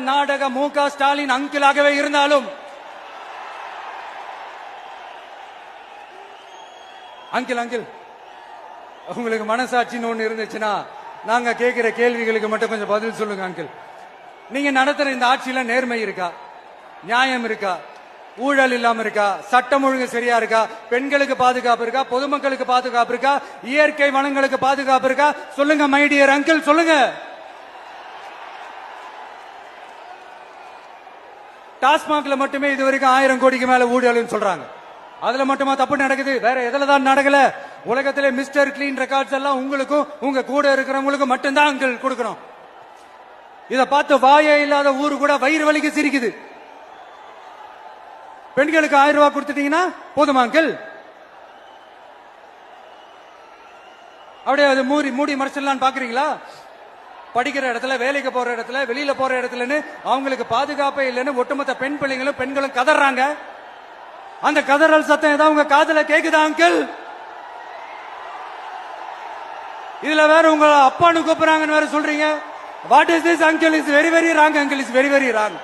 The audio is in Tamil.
நாடக மு.க. ஸ்டாலின் அங்கிளாகவே இருந்தாலும் அங்கிள் உங்களுக்கு மனசாட்சின்னு ஒண்ணு இருந்துச்சுன்னா நாங்க கேட்கிற கேள்விகளுக்கு மட்டும் கொஞ்சம் பதில் சொல்லுங்க அங்கிள். நீங்க நடத்துற இந்த ஆட்சியில நேர்மை இருக்கா, நியாயம் இருக்கா, ஊழல் இல்லாம இருக்கா, சட்டம் ஒழுங்கு சரியா இருக்கா, பெண்களுக்கு பாதுகாப்பு இருக்கா, பொதுமக்களுக்கு பாதுகாப்பு இருக்கா, இயற்கை வளங்களுக்கு பாதுகாப்பு இருக்கா? சொல்லுங்க மை டியர் அங்கிள், சொல்லுங்க. டாஸ்மாக்ல மட்டுமே இதுவரைக்கும் 1000 கோடிக்கு மேல ஊழல் சொல்றாங்க. அதுல மட்டுமா தப்பு நடக்குது? வேற எதுல தான் நடக்கல? உலகத்திலே மிஸ்டர் கிளீன் ரெக்கார்ட்ஸ் எல்லாம் உங்களுக்கும் உங்க கூட இருக்கிறவங்களுக்கும் மட்டும்தான் அங்கிள் கொடுக்கணும். இத பார்த்து வாயே இல்லாத ஊரு கூட வயிறு வலிக்கு சிரிக்குது. பெண்களுக்கு 1000 ரூபாய் கொடுத்துட்டீங்கன்னா போதுமா அங்கிள்? அப்படியே அது மூடி மறைச்சிடலான்னு பாக்குறீங்களா? படிக்கிற இடத்துல, வேலைக்கு போற இடத்துல, வெளியில போற இடத்துலன்னு அவங்களுக்கு பாதுகாப்பே இல்லைன்னு ஒட்டுமொத்த பெண்களும் கதறாங்க. அந்த கதறல் சத்தம் ஏதாவது உங்க காதுல கேக்குதா அங்கிள்? இதுல வேற உங்க அப்பான்னு கூப்பிடுறாங்கன்னு வேற சொல்றீங்க. What is this uncle? Is very very wrong uncle, is very very wrong.